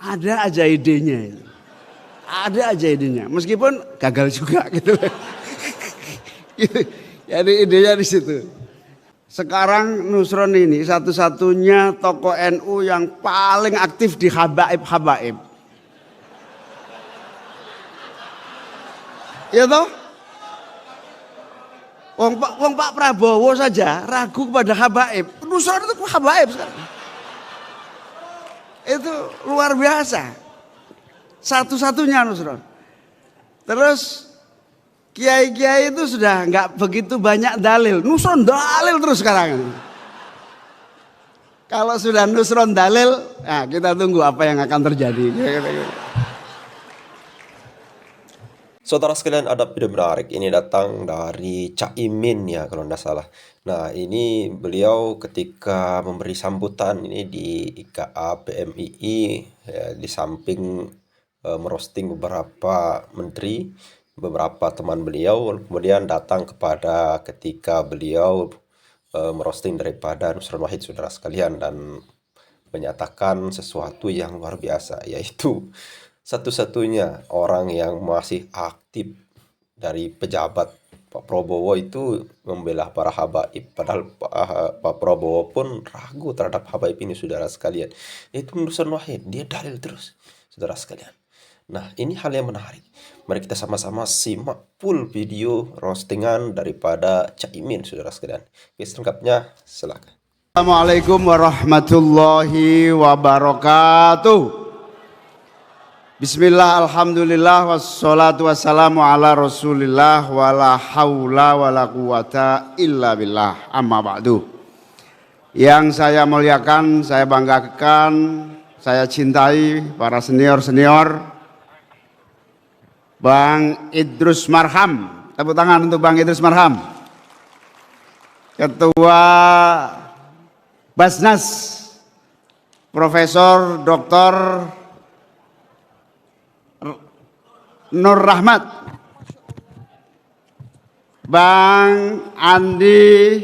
Ada aja idenya itu. Ada aja idenya, meskipun gagal juga gitu. Gitu. Jadi idenya di situ. Sekarang Nusron ini satu-satunya tokoh NU yang paling aktif di habaib. Ya toh? Wong Pak Prabowo saja ragu kepada habaib. Nusron itu habaib sekarang. Itu luar biasa. Satu-satunya Nusron. Terus kiai-kiai itu sudah nggak begitu banyak dalil. Nusron dalil terus sekarang. Kalau sudah Nusron dalil, nah kita tunggu apa yang akan terjadi. Saudara sekalian, ada video menarik ini datang dari Caimin ya kalau tidak salah. Nah, ini beliau ketika memberi sambutan ini di IKA PMII ya, di samping merosting beberapa menteri, beberapa teman beliau, kemudian datang kepada ketika beliau merosting daripada Nusron Wahid, saudara sekalian, dan menyatakan sesuatu yang luar biasa, yaitu satu-satunya orang yang masih aktif dari pejabat Pak Prabowo itu membela para habaib, padahal Pak Prabowo pun ragu terhadap habaib ini, saudara sekalian. Itu Nusron Wahid, dia dalil terus, saudara sekalian. Nah, ini hal yang menarik. Mari kita sama-sama simak full video roastingan daripada Caimin, saudara sekalian. Oke, selengkapnya silakan. Assalamualaikum warahmatullahi wabarakatuh. Bismillah, alhamdulillah, wassalatu wassalamu ala rasulillah, wala hawla wala quwata illa billah, amma ba'du. Yang saya muliakan, saya banggakan, saya cintai para senior-senior, Bang Idrus Marham. Tepuk tangan untuk Bang Idrus Marham, Ketua Basnas, Profesor Dr. Nur Rahmat, Bang Andi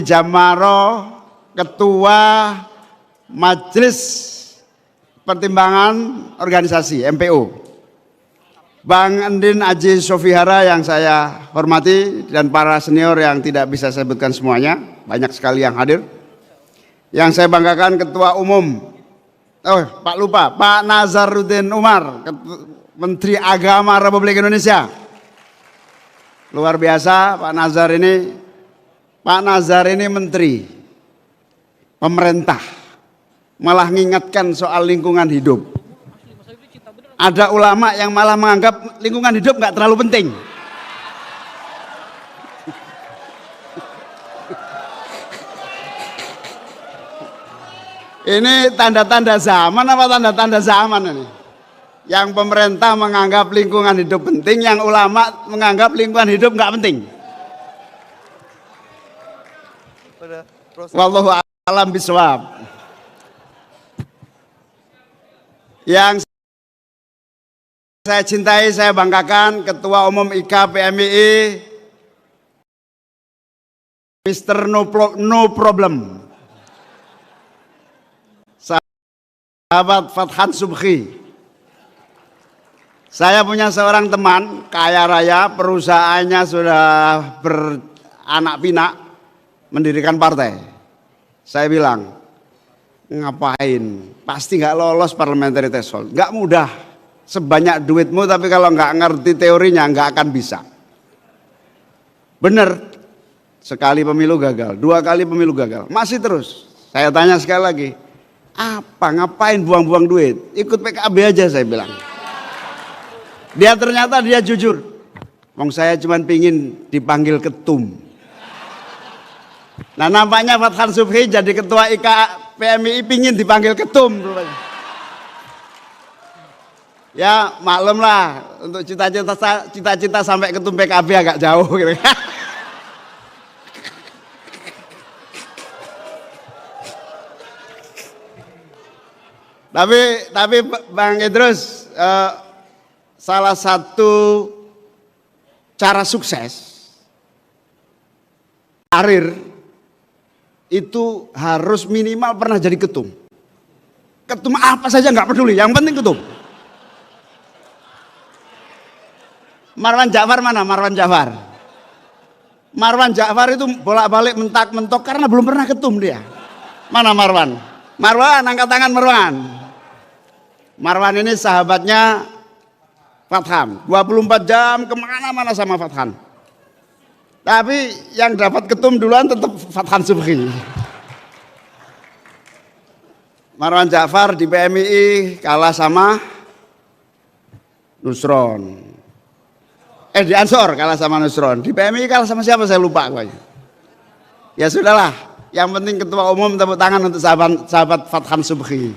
Jamaro, Ketua Majelis Pertimbangan Organisasi MPO, Bang Endin Aji Sofihara yang saya hormati, dan para senior yang tidak bisa saya sebutkan semuanya, banyak sekali yang hadir. Yang saya banggakan Ketua Umum, Pak Nazaruddin Umar, Menteri Agama Republik Indonesia. Luar biasa Pak Nazar ini. Pak Nazar ini menteri pemerintah, malah mengingatkan soal lingkungan hidup. Ada ulama yang malah menganggap lingkungan hidup nggak terlalu penting. Ini tanda-tanda zaman apa tanda-tanda zaman ini? Yang pemerintah menganggap lingkungan hidup penting, yang ulama menganggap lingkungan hidup nggak penting. Wallahu a'lam bishawab. Yang saya cintai, saya banggakan Ketua Umum IKA PMII, Mr. No Problem, sahabat Fathan Subhi. Saya punya seorang teman kaya raya, perusahaannya sudah beranak pinak, mendirikan partai. Saya bilang, ngapain? Pasti nggak lolos parliamentary threshold. Nggak mudah. Sebanyak duitmu, tapi kalau nggak ngerti teorinya nggak akan bisa. Bener, sekali pemilu gagal, 2 kali pemilu gagal, masih terus. Saya tanya sekali lagi, ngapain buang-buang duit? Ikut PKB aja, saya bilang. Ternyata dia jujur. Wong saya cuma pingin dipanggil ketum. Nah, nampaknya Fathan Subhi jadi ketua IKA PMII pingin dipanggil ketum. Ya maklum lah, untuk cita-cita sampai ketum PKB agak jauh gitu. Tapi Bang Idrus, salah satu cara sukses karir itu harus minimal pernah jadi ketum. Ketum apa saja nggak peduli, yang penting ketum. Marwan Jafar mana? Marwan Jafar. Marwan Jafar itu bolak-balik mentak-mentok karena belum pernah ketum dia. Mana Marwan? Marwan, angkat tangan Marwan. Marwan ini sahabatnya Fathan. 24 jam kemana-mana sama Fathan. Tapi yang dapat ketum duluan tetap Fathan Subhi. Marwan Jafar di PMII kalah sama Nusron. Di Ansor kalah sama Nusron. Di PMI kalah sama siapa saya lupa. Ya sudahlah. Yang penting ketua umum tepuk tangan untuk sahabat Fathan Subhi.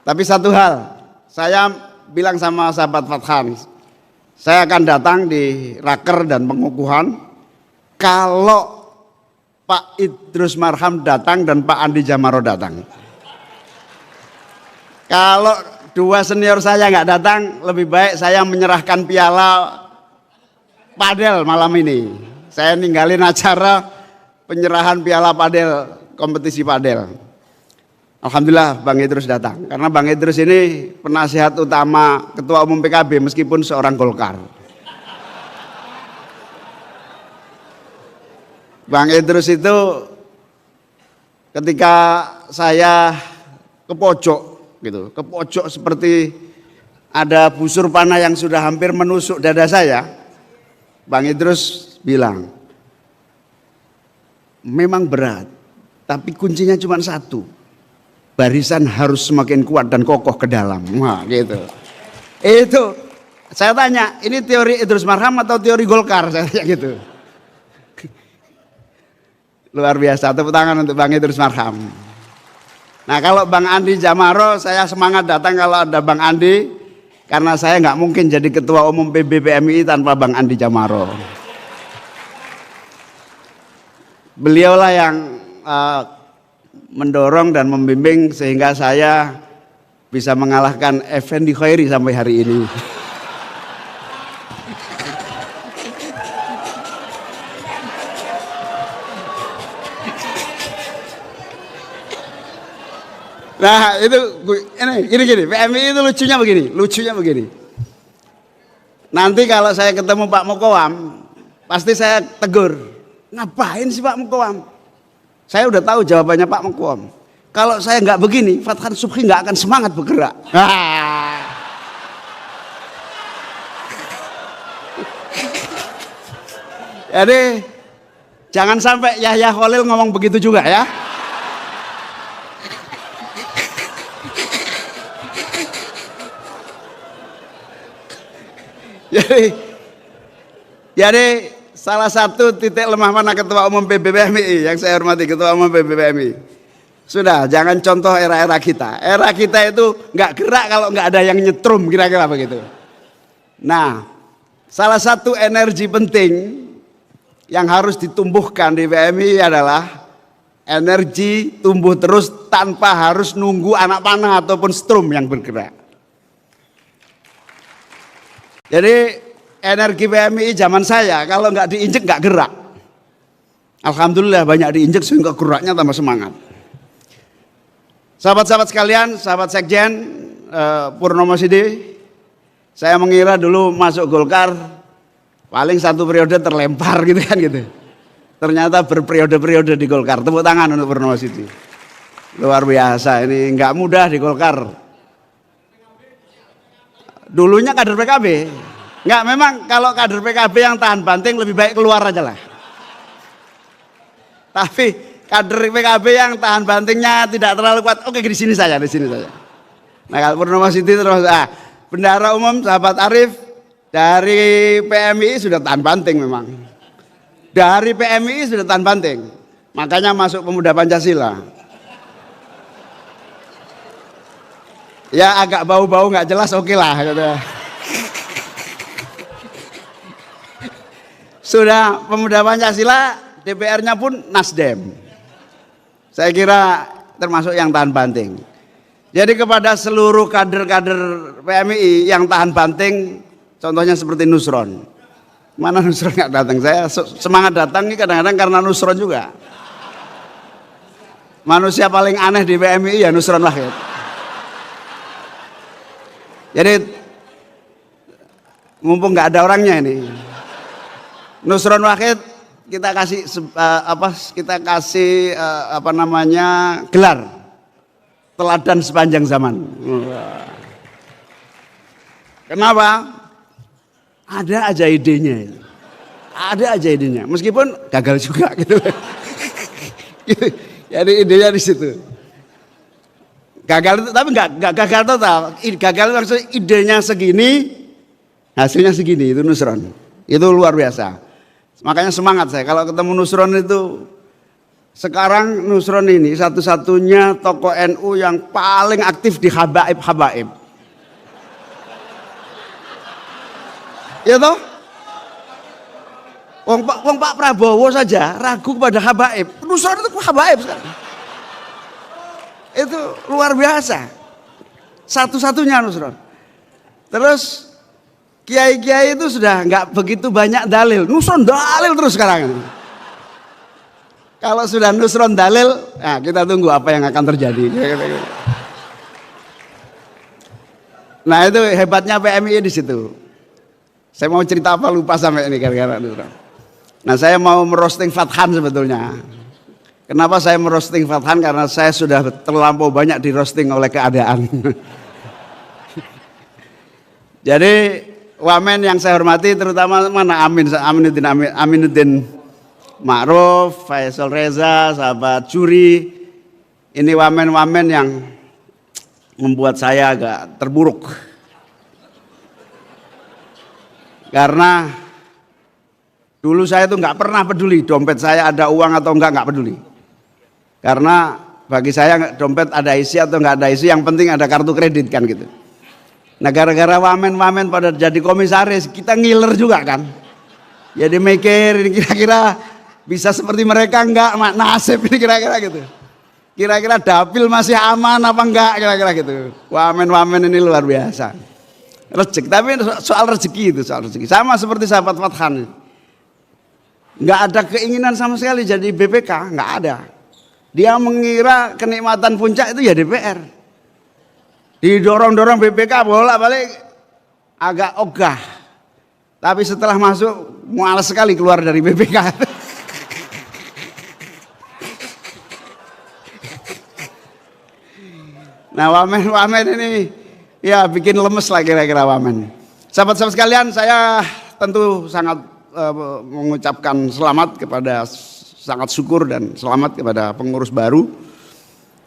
Tapi satu hal, saya bilang sama sahabat Fathan, saya akan datang di raker dan pengukuhan kalau Pak Idrus Marham datang dan Pak Andi Jamaro datang. Kalau dua senior saya nggak datang, lebih baik saya menyerahkan piala padel malam ini. Saya ninggalin acara penyerahan piala padel, kompetisi padel. Alhamdulillah Bang Idrus datang, karena Bang Idrus ini penasihat utama Ketua Umum PKB meskipun seorang Golkar. Bang Idrus itu ketika saya ke pojok gitu, ke pojok seperti ada busur panah yang sudah hampir menusuk dada saya, Bang Idrus bilang, memang berat, tapi kuncinya cuma satu, barisan harus semakin kuat dan kokoh ke dalam. Wah gitu. Itu saya tanya, ini teori Idrus Marham atau teori Golkar? Saya tanya gitu. Luar biasa, tepuk tangan untuk Bang Idrus Marham. Nah kalau Bang Andi Jamaro, saya semangat datang kalau ada Bang Andi, karena saya nggak mungkin jadi Ketua Umum PBPMI tanpa Bang Andi Jamaro. Beliaulah yang mendorong dan membimbing sehingga saya bisa mengalahkan Effendi Khairi sampai hari ini. Nah itu gini, PMI itu lucunya begini. Nanti kalau saya ketemu Pak Mukoam, pasti saya tegur, ngapain sih Pak Mukoam? Saya udah tahu jawabannya Pak Mukoam. Kalau saya nggak begini, Fathan Subhi nggak akan semangat bergerak. Jadi jangan sampai Yahya Khalil ngomong begitu juga ya. Jadi salah satu titik lemah mana Ketua Umum PBPMI yang saya hormati, Ketua Umum PBPMI. Sudah, jangan contoh era-era kita. Era kita itu nggak gerak kalau nggak ada yang nyetrum, kira-kira begitu. Nah, salah satu energi penting yang harus ditumbuhkan di PMI adalah energi tumbuh terus tanpa harus nunggu anak panah ataupun strum yang bergerak. Jadi energi PMI zaman saya kalau nggak diinjek nggak gerak. Alhamdulillah banyak diinjek sehingga geraknya tambah semangat. Sahabat-sahabat sekalian, sahabat Sekjen Purnomo Sidi, saya mengira dulu masuk Golkar paling satu periode terlempar gitu kan gitu. Ternyata berperiode-periode di Golkar. Tepuk tangan untuk Purnomo Sidi. Luar biasa, ini nggak mudah di Golkar. Dulunya kader PKB. Enggak, memang kalau kader PKB yang tahan banting lebih baik keluar aja lah. Tapi kader PKB yang tahan bantingnya tidak terlalu kuat, oke di sini saja. Nah kalau Purnomo Sidi terus, Bendahara Umum sahabat Arif dari PMI sudah tahan banting memang. Dari PMI sudah tahan banting, makanya masuk Pemuda Pancasila. Ya agak bau-bau nggak jelas, oke lah. Gitu. Sudah Pemuda Pancasila, DPR-nya pun Nasdem. Saya kira termasuk yang tahan banting. Jadi kepada seluruh kader-kader PMI yang tahan banting, contohnya seperti Nusron. Mana Nusron nggak datang? Saya semangat datang ini kadang-kadang karena Nusron juga. Manusia paling aneh di PMI ya Nusron Wahid. Jadi mumpung nggak ada orangnya ini, Nusron Wahid kita kasih gelar teladan sepanjang zaman. Kenapa? Ada aja idenya, meskipun gagal juga gitu. Jadi idenya di situ. Gagal itu, tapi nggak gagal total. Gagal itu maksudnya idenya segini, hasilnya segini. Itu Nusron, itu luar biasa. Makanya semangat saya kalau ketemu Nusron itu. Sekarang Nusron ini satu-satunya tokoh NU yang paling aktif di habaib. Ya toh? Wong Pak Prabowo saja ragu kepada habaib. Nusron itu habaib sekarang. Itu luar biasa. Satu-satunya Nusron. Terus kiai-kiai itu sudah nggak begitu banyak dalil. Nusron dalil terus sekarang. Kalau sudah Nusron dalil, nah kita tunggu apa yang akan terjadi. Nah itu hebatnya PMI di situ. Saya mau cerita apa lupa sampai ini gara-gara Nusron. Nah saya mau merosting Fathan sebetulnya. Kenapa saya merosting Fathan? Karena saya sudah terlampau banyak di roasting oleh keadaan. Jadi wamen yang saya hormati terutama mana Aminuddin Ma'ruf, Faisal Reza, sahabat Juri. Ini wamen-wamen yang membuat saya agak terburuk. Karena dulu saya tuh nggak pernah peduli dompet saya ada uang atau nggak peduli. Karena bagi saya dompet ada isi atau nggak ada isi, yang penting ada kartu kredit kan gitu. Nah gara-gara wamen-wamen pada jadi komisaris, kita ngiler juga kan. Jadi mikir ini kira-kira bisa seperti mereka enggak, nasib ini kira-kira gitu. Kira-kira dapil masih aman apa enggak kira-kira gitu. Wamen-wamen ini luar biasa. Rezeki, tapi soal rezeki itu soal rezeki. Sama seperti sahabat Fathan. Enggak ada keinginan sama sekali jadi BPK, enggak ada. Dia mengira kenikmatan puncak itu ya DPR. Didorong-dorong BPK bolak-balik agak ogah. Tapi setelah masuk malas sekali keluar dari BPK. Nah wamen-wamen ini ya bikin lemes lah kira-kira wamen. Sahabat-sahabat sekalian, saya tentu sangat mengucapkan selamat kepada, sangat syukur dan selamat kepada pengurus baru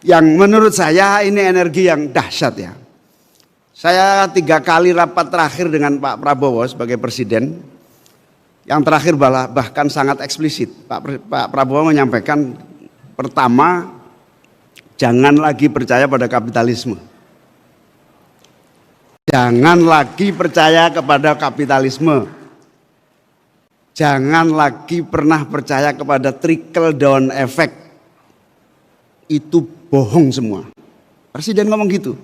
yang menurut saya ini energi yang dahsyat ya. Saya 3 kali rapat terakhir dengan Pak Prabowo sebagai presiden. Yang terakhir bahkan sangat eksplisit. Pak Prabowo menyampaikan, pertama, jangan lagi percaya pada kapitalisme. Jangan lagi percaya kepada kapitalisme. Jangan lagi pernah percaya kepada trickle down effect. Itu bohong semua. Presiden ngomong gitu.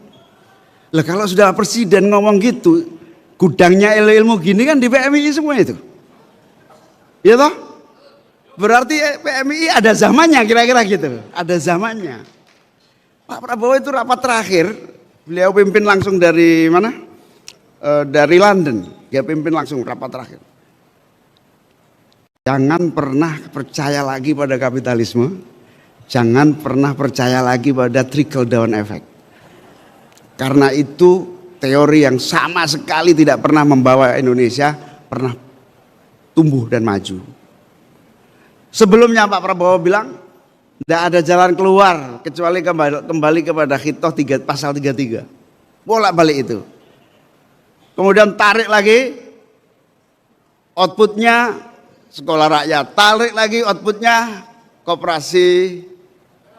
Lah kalau sudah presiden ngomong gitu, gudangnya ilmu gini kan di PMI semua itu. Ya toh? Berarti PMI ada zamannya kira-kira gitu. Ada zamannya. Pak Prabowo itu rapat terakhir, beliau pimpin langsung dari mana? Dari London. Dia pimpin langsung rapat terakhir. Jangan pernah percaya lagi pada kapitalisme. Jangan pernah percaya lagi pada trickle down effect. Karena itu teori yang sama sekali tidak pernah membawa Indonesia pernah tumbuh dan maju. Sebelumnya Pak Prabowo bilang tidak ada jalan keluar kecuali kembali kepada Khitoh pasal 33. Bolak-balik itu. Kemudian tarik lagi outputnya sekolah rakyat, tarik lagi outputnya koperasi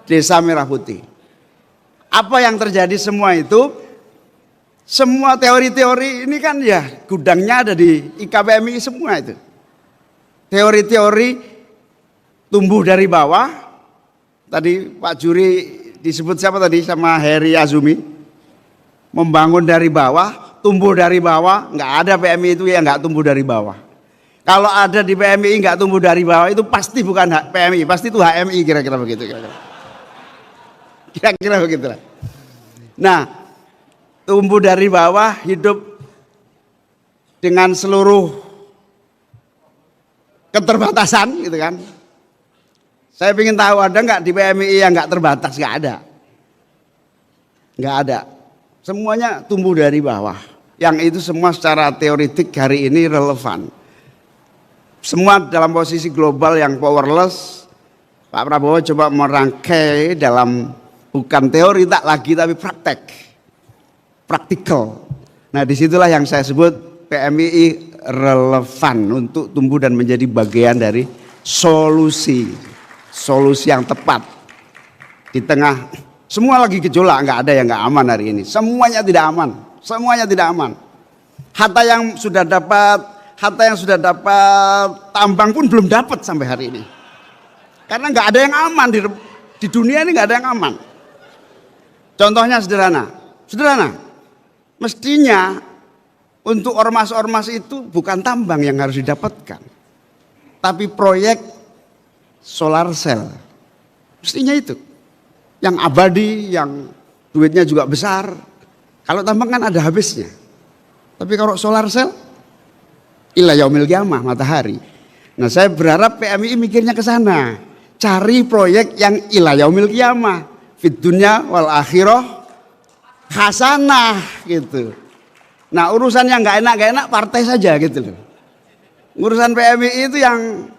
desa merah putih. Apa yang terjadi semua itu? Semua teori-teori ini kan ya gudangnya ada di IKPMI semua itu. Teori-teori tumbuh dari bawah. Tadi Pak Juri disebut siapa tadi sama Heri Azumi. Membangun dari bawah, tumbuh dari bawah. Nggak ada PMI itu yang nggak tumbuh dari bawah. Kalau ada di PMI nggak tumbuh dari bawah itu pasti bukan PMI, pasti itu HMI kira-kira begitu. Kira-kira begitulah. Nah, tumbuh dari bawah, hidup dengan seluruh keterbatasan gitu kan. Saya ingin tahu ada nggak di PMI yang nggak terbatas? Nggak ada. Nggak ada. Semuanya tumbuh dari bawah. Yang itu semua secara teoritik hari ini relevan. Semua dalam posisi global yang powerless. Pak Prabowo coba merangkai dalam bukan teori tak lagi tapi praktek. Praktikal. Nah disitulah yang saya sebut PMI relevan untuk tumbuh dan menjadi bagian dari solusi yang tepat di tengah semua lagi gejolak, nggak ada yang nggak aman hari ini, semuanya tidak aman. Harta yang sudah dapat tambang pun belum dapat sampai hari ini karena nggak ada yang aman di dunia ini, nggak ada yang aman. Contohnya sederhana, mestinya untuk ormas-ormas itu bukan tambang yang harus didapatkan, tapi proyek solar cell. Mestinya itu yang abadi, yang duitnya juga besar. Kalau tambang kan ada habisnya. Tapi kalau solar cell ila yaumil qiyamah, matahari. Nah, saya berharap PMI mikirnya ke sana. Cari proyek yang ila yaumil qiyamah, fid dunya wal akhirah hasanah gitu. Nah, urusan yang enggak enak partai saja gitu loh. Urusan PMI itu yang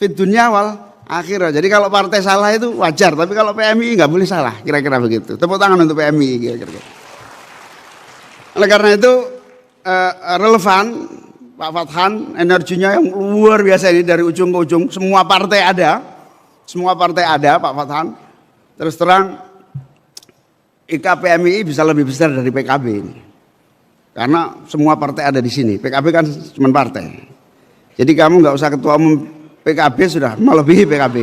fid dunya wal akhirah. Jadi kalau partai salah itu wajar, tapi kalau PMI nggak boleh salah, kira-kira begitu. Tepuk tangan untuk PMI kira-kira. Oleh karena itu relevan Pak Fathan, energinya yang luar biasa ini dari ujung ke ujung. Semua partai ada Pak Fathan. Terus terang IKPMI bisa lebih besar dari PKB ini. Karena semua partai ada di sini. PKB kan cuma partai. Jadi kamu nggak usah ketua umum PKB sudah melebihi PKB.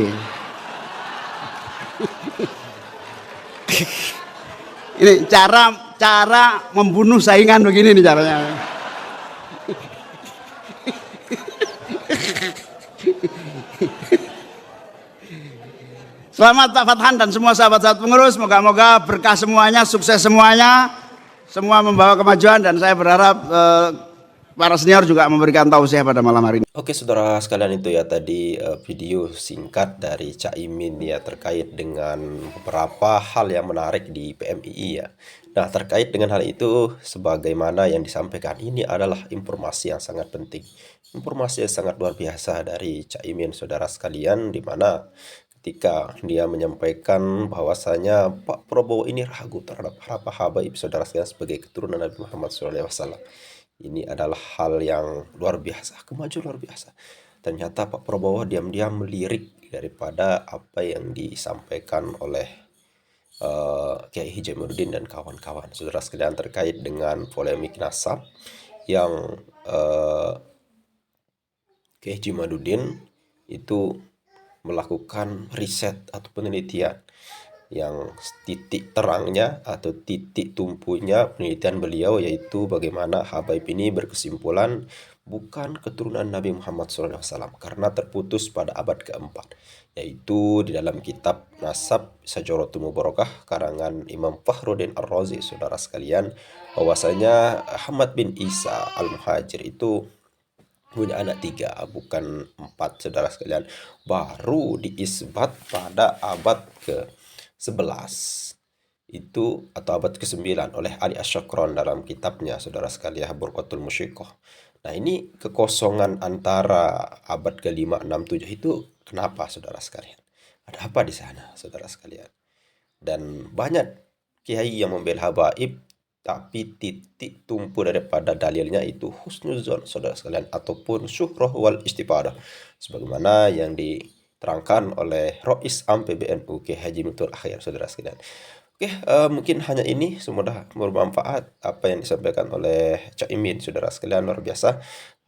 Ini cara membunuh saingan begini nih caranya. Selamat Pak Fathan dan semua sahabat-sahabat pengurus, moga-moga berkah semuanya, sukses semuanya, semua membawa kemajuan, dan saya berharap para senior juga memberikan tausiah pada malam hari ini. Oke saudara sekalian, itu ya tadi video singkat dari Caimin ya terkait dengan beberapa hal yang menarik di PMII ya. Nah terkait dengan hal itu, sebagaimana yang disampaikan, ini adalah informasi yang sangat penting, informasi yang sangat luar biasa dari Caimin saudara sekalian, di mana ketika dia menyampaikan bahwasanya Pak Prabowo ini ragu terhadap habaib saudara sekalian sebagai keturunan Nabi Muhammad SAW. Ini adalah hal yang luar biasa, kemajuan luar biasa. Ternyata Pak Prabowo diam-diam melirik daripada apa yang disampaikan oleh Kiai Haji Jaimuddin dan kawan-kawan saudara sekalian terkait dengan polemik nasab yang Kiai Haji Jaimuddin itu melakukan riset atau penelitian yang titik terangnya atau titik tumpunya penelitian beliau yaitu bagaimana habaib ini berkesimpulan bukan keturunan Nabi Muhammad SAW karena terputus pada abad keempat, yaitu di dalam kitab Nasab Syajaratul Mubarakah karangan Imam Fakhruddin Ar-Razi saudara sekalian, bahwasanya Ahmad bin Isa Al-Muhajir itu punya anak 3 bukan 4 saudara sekalian, baru diisbat pada abad ke-11 itu atau abad ke-9 oleh Ali Asyakron dalam kitabnya saudara sekalian Burqatul Musyiqah. Nah ini kekosongan antara abad ke-5, 6, 7 itu kenapa saudara sekalian? Ada apa di sana saudara sekalian? Dan banyak kiai yang membela habaib, tapi titik tumpu daripada dalilnya itu husnuzon saudara sekalian ataupun syuhrah wal istifadah sebagaimana yang diterangkan oleh Rois Am PBNU Kiai Haji Mutul Akhir saudara sekalian. Oke, mungkin hanya ini, semoga bermanfaat apa yang disampaikan oleh Caimin saudara sekalian, luar biasa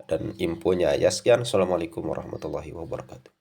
dan infonya ya. Sekian, assalamualaikum warahmatullahi wabarakatuh.